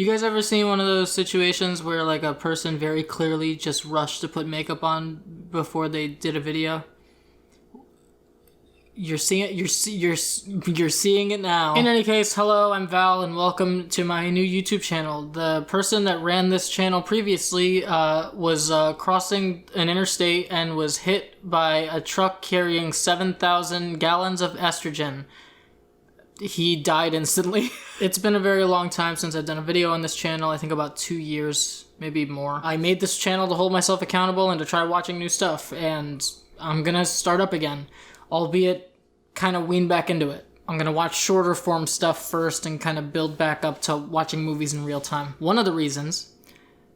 You guys ever seen one of those situations where like a person very clearly just rushed to put makeup on before they did a video? You're seeing it. You're seeing it now. In any case, hello, I'm Val, and welcome to my new YouTube channel. The person that ran this channel previously was crossing an interstate and was hit by a truck carrying 7,000 gallons of estrogen. He died instantly. It's been a very long time since I've done a video on this channel. I think about 2 years, maybe more. I made this channel to hold myself accountable and to try watching new stuff, and I'm gonna start up again, albeit kind of wean back into it. I'm gonna watch shorter form stuff first and kind of build back up to watching movies in real time. One of the reasons,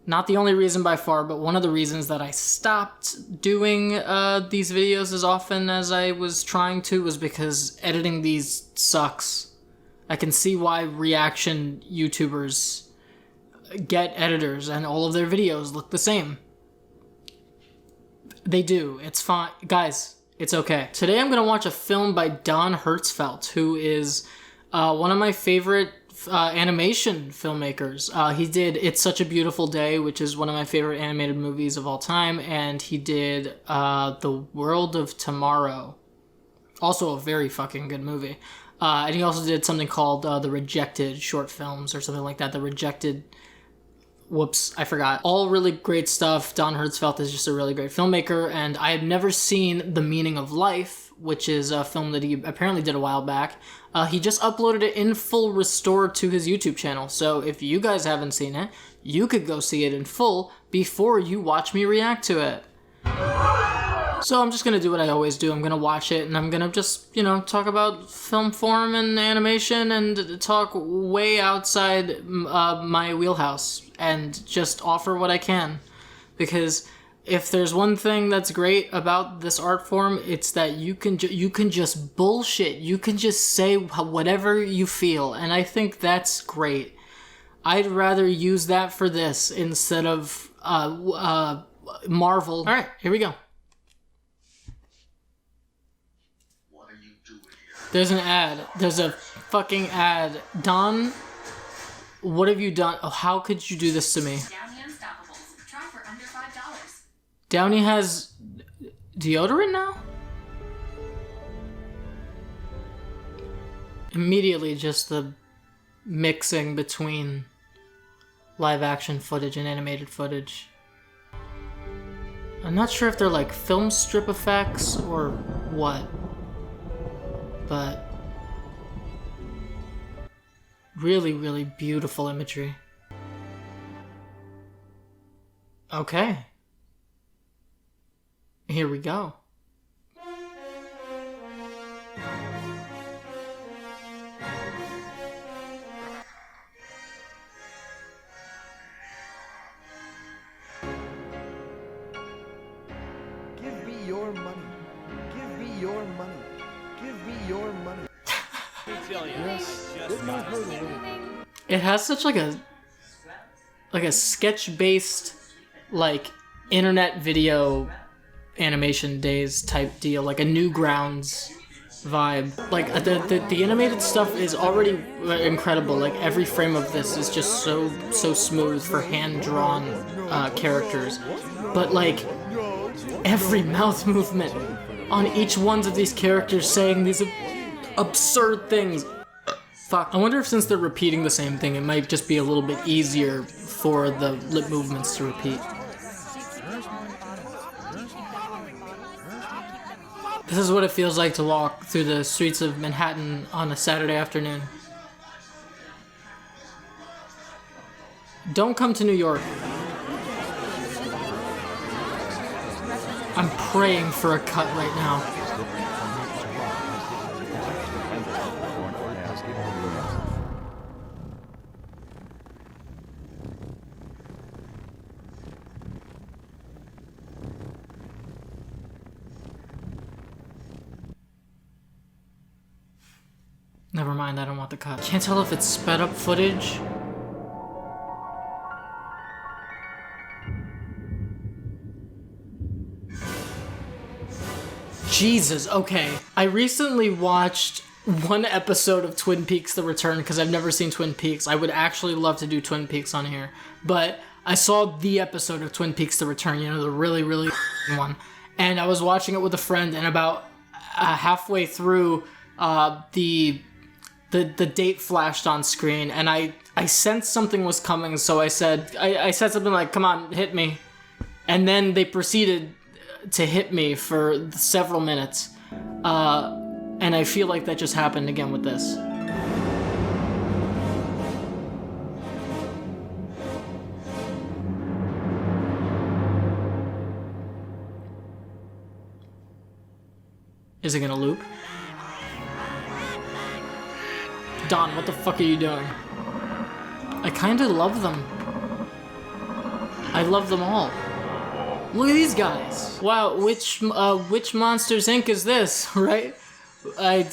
not the only reason by far, but one of the reasons that I stopped doing these videos as often as I was trying to was because editing these sucks. I can see why reaction YouTubers get editors and all of their videos look the same. They do. It's fine. Guys, it's okay. Today I'm going to watch a film by Don Hertzfeldt, who is one of my favorite animation filmmakers. He did It's Such a Beautiful Day, which is one of my favorite animated movies of all time, and he did The World of Tomorrow, also a very fucking good movie. And he also did something called The Rejected short films or something like that. The Rejected... Whoops, I forgot. All really great stuff. Don Hertzfeldt is just a really great filmmaker, and I have never seen The Meaning of Life, which is a film that he apparently did a while back. He just uploaded it in full restore to his YouTube channel, so if you guys haven't seen it, you could go see it in full before you watch me react to it. So I'm just gonna do what I always do. I'm gonna watch it, and I'm gonna just, talk about film form and animation and talk way outside my wheelhouse and just offer what I can. Because if there's one thing that's great about this art form, it's that you can just bullshit. You can just say whatever you feel, and I think that's great. I'd rather use that for this instead of Marvel. All right, here we go. There's an ad. There's a fucking ad. Don, what have you done? Oh, how could you do this to me? Downy Unstoppables. Try for under $5. Downy has deodorant now? Immediately just the mixing between live action footage and animated footage. I'm not sure if they're like film strip effects or what. But really, really beautiful imagery. Okay. Here we go. Give me your money. Give me your money. Give me your money. It has such like a sketch-based, like, internet video animation days type deal, like a Newgrounds vibe. Like the animated stuff is already incredible. Like every frame of this is just so smooth for hand-drawn characters, but like every mouth movement on each one of these characters saying these absurd things. Fuck. I wonder if since they're repeating the same thing, it might just be a little bit easier for the lip movements to repeat. This is what it feels like to walk through the streets of Manhattan on a Saturday afternoon. Don't come to New York. I'm praying for a cut right now. Never mind, I don't want the cut. Can't tell if it's sped up footage. Jesus, okay. I recently watched one episode of Twin Peaks: The Return, because I've never seen Twin Peaks. I would actually love to do Twin Peaks on here, but I saw the episode of Twin Peaks: The Return, you know, the really, really one, and I was watching it with a friend, and about halfway through, the date flashed on screen, and I sensed something was coming, so I said something like, "Come on, hit me," and then they proceeded to hit me for several minutes, and I feel like that just happened again with this. Is it gonna loop? Don, what the fuck are you doing? I kinda love them. I love them all. Look at these guys. Wow, which Monsters Inc. is this, right? I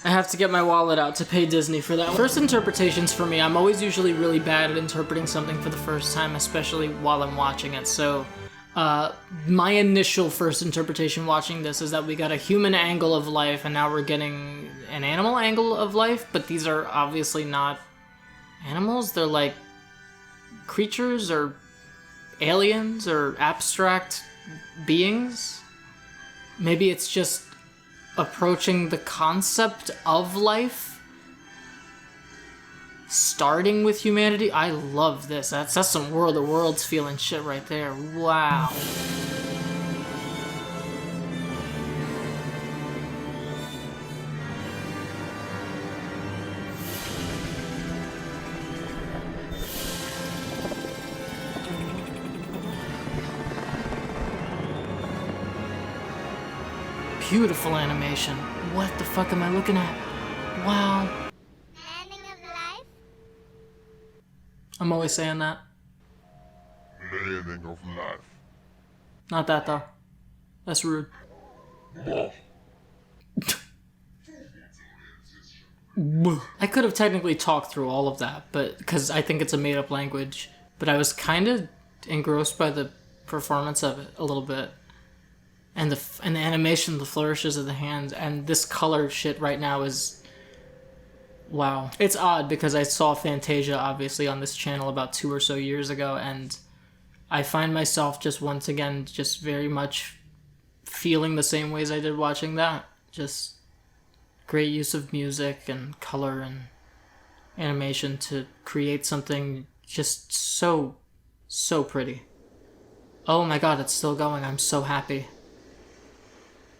have to get my wallet out to pay Disney for that. First interpretations for me, I'm always usually really bad at interpreting something for the first time, especially while I'm watching it, so my initial first interpretation watching this is that we got a human angle of life and now we're getting an animal angle of life, but these are obviously not animals. They're like creatures or aliens or abstract beings. Maybe it's just approaching the concept of life, starting with humanity. I love this. That's some World of Worlds feeling shit right there. Wow. Beautiful animation. What the fuck am I looking at? Wow. Ending of life? I'm always saying that. Meaning of life. Not that though. That's rude. I could have technically talked through all of that, but because I think it's a made-up language, but I was kind of engrossed by the performance of it a little bit. And the animation, the flourishes of the hands, and this color shit right now is... Wow. It's odd because I saw Fantasia, obviously, on this channel about 2 or so years ago, and I find myself just once again just very much feeling the same ways I did watching that. Just great use of music and color and animation to create something just so pretty. Oh my god, it's still going. I'm so happy.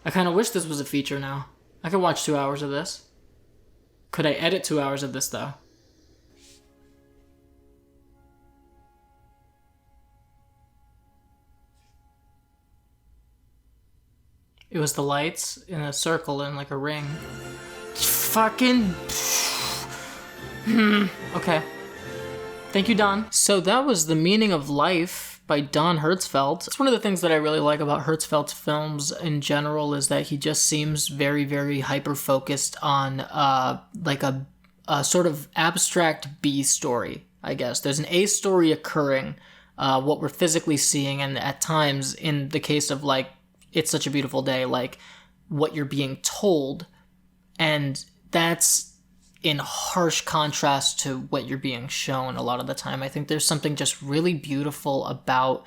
I kind of wish this was a feature now. I could watch 2 hours of this. Could I edit 2 hours of this, though? It was the lights in a circle and like a ring. Fucking... Okay. Thank you, Don. So that was The Meaning of Life by Don Hertzfeldt. It's one of the things that I really like about Hertzfeldt's films in general is that he just seems very, very hyper-focused on like a sort of abstract B story, I guess. There's an A story occurring, what we're physically seeing, and at times, in the case of like It's Such a Beautiful Day, like what you're being told, and that's in harsh contrast to what you're being shown a lot of the time. I think there's something just really beautiful about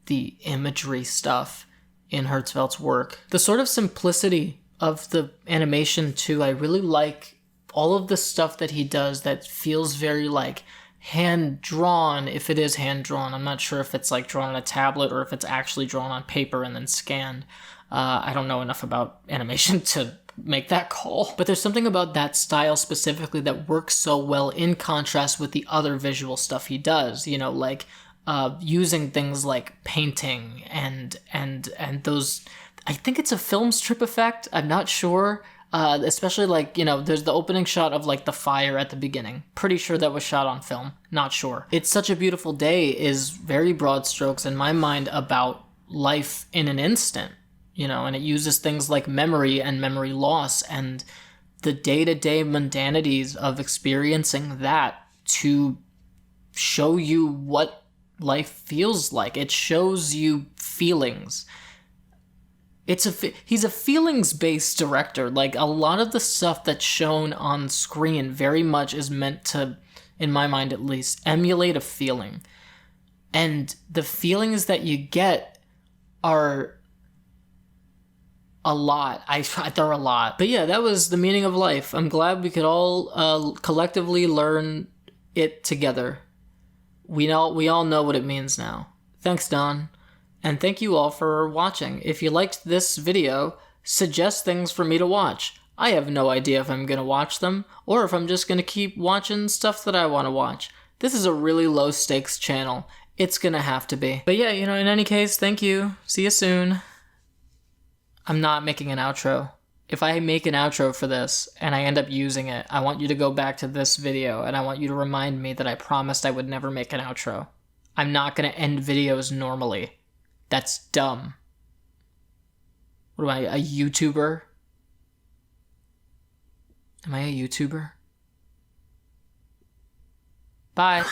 the imagery stuff in Hertzfeldt's work. The sort of simplicity of the animation too, I really like all of the stuff that he does that feels very like hand-drawn, if it is hand-drawn. I'm not sure if it's like drawn on a tablet or if it's actually drawn on paper and then scanned. I don't know enough about animation to make that call. But there's something about that style specifically that works so well in contrast with the other visual stuff he does, you know, like using things like painting and those, I think it's a film strip effect, I'm not sure, especially like, you know, there's the opening shot of like the fire at the beginning. Pretty sure that was shot on film, not sure. It's Such a Beautiful Day is very broad strokes in my mind about life in an instant. You know, and it uses things like memory and memory loss and the day-to-day mundanities of experiencing that to show you what life feels like. It shows you feelings. he's a feelings-based director. Like, a lot of the stuff that's shown on screen very much is meant to, in my mind at least, emulate a feeling. And the feelings that you get are a lot. They're a lot. But yeah, that was The Meaning of Life. I'm glad we could all collectively learn it together. We all know what it means now. Thanks, Don. And thank you all for watching. If you liked this video, suggest things for me to watch. I have no idea if I'm going to watch them, or if I'm just going to keep watching stuff that I want to watch. This is a really low stakes channel. It's going to have to be. But yeah, in any case, thank you. See you soon. I'm not making an outro. If I make an outro for this, and I end up using it, I want you to go back to this video, and I want you to remind me that I promised I would never make an outro. I'm not going to end videos normally. That's dumb. What am I, a YouTuber? Am I a YouTuber? Bye.